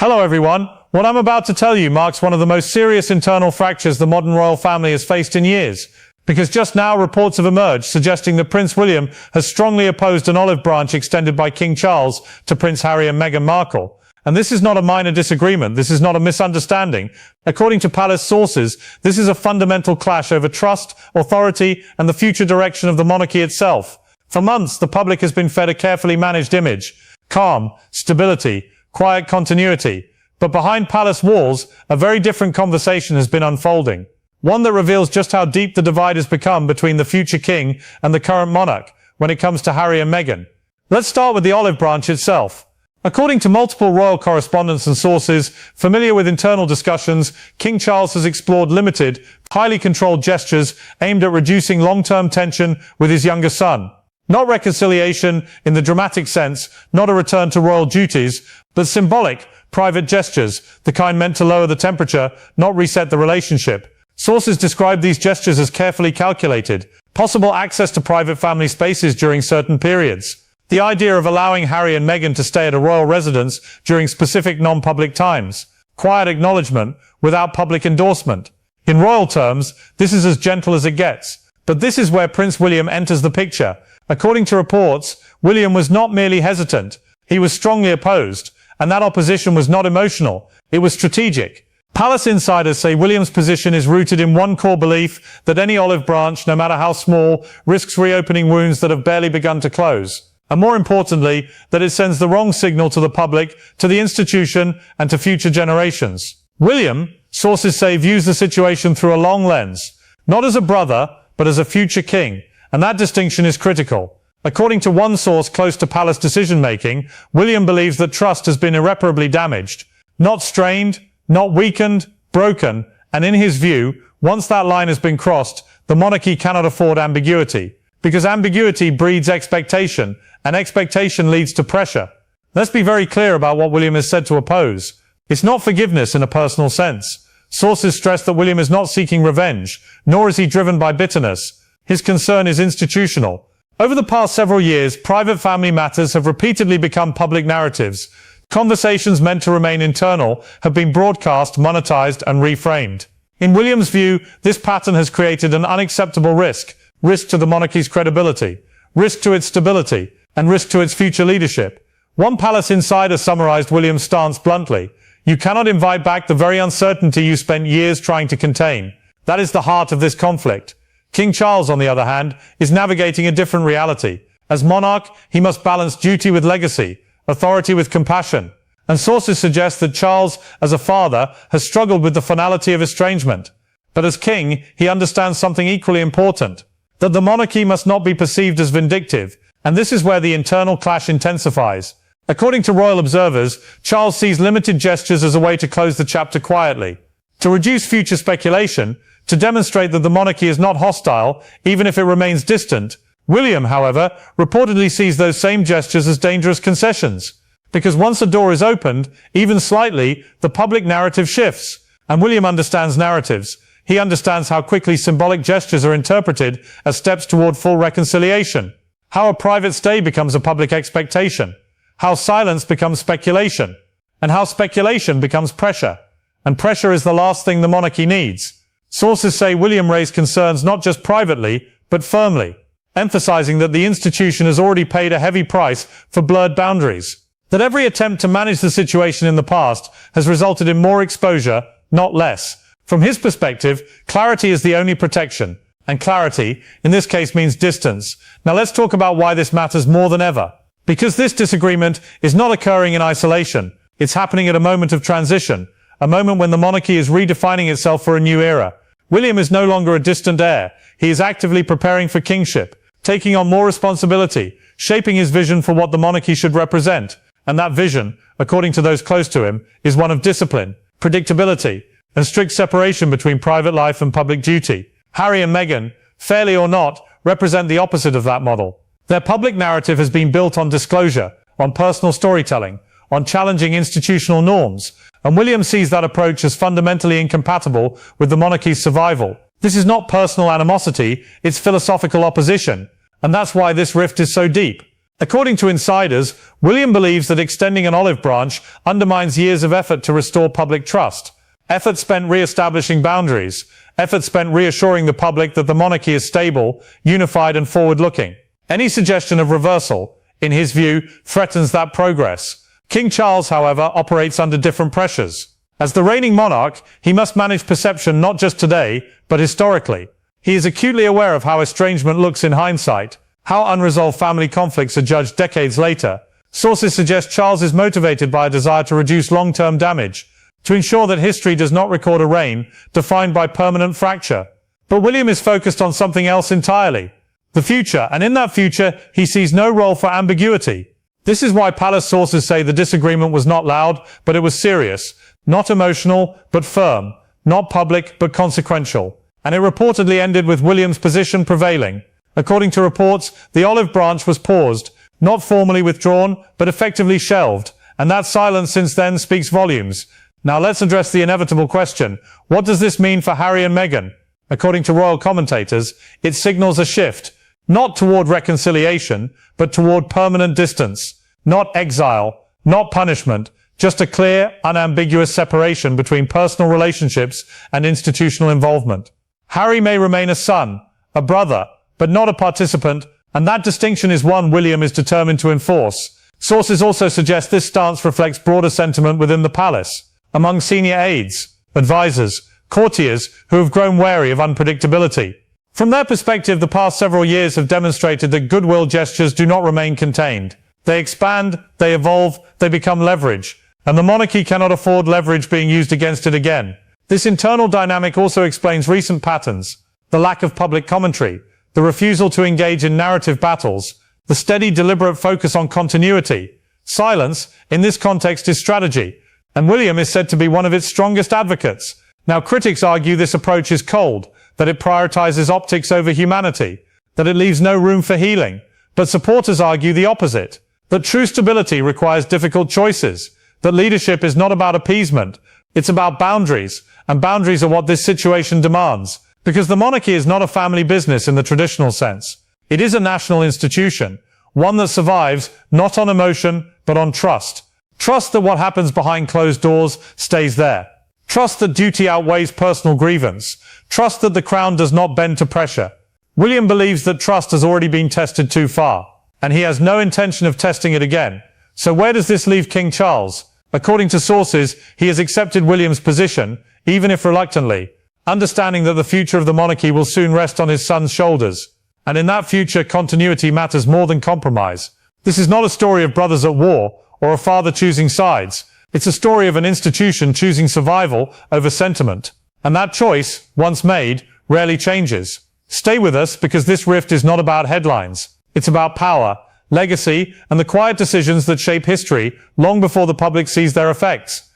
Hello everyone. What I'm about to tell you marks one of the most serious internal fractures the modern royal family has faced in years. Because just now reports have emerged suggesting that Prince William has strongly opposed an olive branch extended by King Charles to Prince Harry and Meghan Markle. And this is not a minor disagreement, this is not a misunderstanding. According to palace sources, this is a fundamental clash over trust, authority, and the future direction of the monarchy itself. For months, the public has been fed a carefully managed image. Calm, stability, quiet continuity. But behind palace walls, a very different conversation has been unfolding. One that reveals just how deep the divide has become between the future king and the current monarch when it comes to Harry and Meghan. Let's start with the olive branch itself. According to multiple royal correspondents and sources familiar with internal discussions, King Charles has explored limited, highly controlled gestures aimed at reducing long-term tension with his younger son. Not reconciliation in the dramatic sense, not a return to royal duties, but symbolic, private gestures, the kind meant to lower the temperature, not reset the relationship. Sources describe these gestures as carefully calculated, possible access to private family spaces during certain periods. The idea of allowing Harry and Meghan to stay at a royal residence during specific non-public times. Quiet acknowledgement without public endorsement. In royal terms, this is as gentle as it gets. But this is where Prince William enters the picture. According to reports, William was not merely hesitant, he was strongly opposed. And that opposition was not emotional, it was strategic. Palace insiders say William's position is rooted in one core belief that any olive branch, no matter how small, risks reopening wounds that have barely begun to close. And more importantly, that it sends the wrong signal to the public, to the institution, and to future generations. William, sources say, views the situation through a long lens. Not as a brother, but as a future king. And that distinction is critical. According to one source close to palace decision-making, William believes that trust has been irreparably damaged. Not strained, not weakened, broken, and in his view, once that line has been crossed, the monarchy cannot afford ambiguity. Because ambiguity breeds expectation, and expectation leads to pressure. Let's be very clear about what William is said to oppose. It's not forgiveness in a personal sense. Sources stress that William is not seeking revenge, nor is he driven by bitterness. His concern is institutional. Over the past several years, private family matters have repeatedly become public narratives. Conversations meant to remain internal have been broadcast, monetized, and reframed. In William's view, this pattern has created an unacceptable risk to the monarchy's credibility, risk to its stability, and risk to its future leadership. One palace insider summarized William's stance bluntly. You cannot invite back the very uncertainty you spent years trying to contain. That is the heart of this conflict. King Charles, on the other hand, is navigating a different reality. As monarch, he must balance duty with legacy, authority with compassion. And sources suggest that Charles, as a father, has struggled with the finality of estrangement. But as king, he understands something equally important. That the monarchy must not be perceived as vindictive. And this is where the internal clash intensifies. According to royal observers, Charles sees limited gestures as a way to close the chapter quietly. To reduce future speculation, to demonstrate that the monarchy is not hostile, even if it remains distant. William, however, reportedly sees those same gestures as dangerous concessions. Because once a door is opened, even slightly, the public narrative shifts. And William understands narratives. He understands how quickly symbolic gestures are interpreted as steps toward full reconciliation. How a private stay becomes a public expectation. How silence becomes speculation. And how speculation becomes pressure. And pressure is the last thing the monarchy needs. Sources say William raised concerns not just privately, but firmly, emphasizing that the institution has already paid a heavy price for blurred boundaries. That every attempt to manage the situation in the past has resulted in more exposure, not less. From his perspective, clarity is the only protection. And clarity, in this case, means distance. Now let's talk about why this matters more than ever. Because this disagreement is not occurring in isolation. It's happening at a moment of transition. A moment when the monarchy is redefining itself for a new era. William is no longer a distant heir. He is actively preparing for kingship, taking on more responsibility, shaping his vision for what the monarchy should represent. And that vision, according to those close to him, is one of discipline, predictability, and strict separation between private life and public duty. Harry and Meghan, fairly or not, represent the opposite of that model. Their public narrative has been built on disclosure, on personal storytelling, on challenging institutional norms, and William sees that approach as fundamentally incompatible with the monarchy's survival. This is not personal animosity, it's philosophical opposition, and that's why this rift is so deep. According to insiders, William believes that extending an olive branch undermines years of effort to restore public trust. Effort spent re-establishing boundaries. Effort spent reassuring the public that the monarchy is stable, unified and forward-looking. Any suggestion of reversal, in his view, threatens that progress. King Charles, however, operates under different pressures. As the reigning monarch, he must manage perception not just today, but historically. He is acutely aware of how estrangement looks in hindsight, how unresolved family conflicts are judged decades later. Sources suggest Charles is motivated by a desire to reduce long-term damage, to ensure that history does not record a reign defined by permanent fracture. But William is focused on something else entirely. The future, and in that future, he sees no role for ambiguity. This is why palace sources say the disagreement was not loud, but it was serious. Not emotional, but firm. Not public, but consequential. And it reportedly ended with William's position prevailing. According to reports, the olive branch was paused, not formally withdrawn, but effectively shelved. And that silence since then speaks volumes. Now let's address the inevitable question. What does this mean for Harry and Meghan? According to royal commentators, it signals a shift. Not toward reconciliation, but toward permanent distance. Not exile, not punishment, just a clear, unambiguous separation between personal relationships and institutional involvement. Harry may remain a son, a brother, but not a participant, and that distinction is one William is determined to enforce. Sources also suggest this stance reflects broader sentiment within the palace, among senior aides, advisors, courtiers who have grown wary of unpredictability. From their perspective, the past several years have demonstrated that goodwill gestures do not remain contained. They expand, they evolve, they become leverage, and the monarchy cannot afford leverage being used against it again. This internal dynamic also explains recent patterns: the lack of public commentary, the refusal to engage in narrative battles, the steady, deliberate focus on continuity. Silence, in this context, is strategy, and William is said to be one of its strongest advocates. Now, critics argue this approach is cold, that it prioritizes optics over humanity, that it leaves no room for healing. But supporters argue the opposite, that true stability requires difficult choices, that leadership is not about appeasement, it's about boundaries, and boundaries are what this situation demands. Because the monarchy is not a family business in the traditional sense. It is a national institution, one that survives not on emotion, but on trust. Trust that what happens behind closed doors stays there. Trust that duty outweighs personal grievance. Trust that the crown does not bend to pressure. William believes that trust has already been tested too far, and he has no intention of testing it again. So where does this leave King Charles? According to sources, he has accepted William's position, even if reluctantly, understanding that the future of the monarchy will soon rest on his son's shoulders. And in that future, continuity matters more than compromise. This is not a story of brothers at war, or a father choosing sides. It's a story of an institution choosing survival over sentiment. And that choice, once made, rarely changes. Stay with us, because this rift is not about headlines. It's about power, legacy, and the quiet decisions that shape history long before the public sees their effects.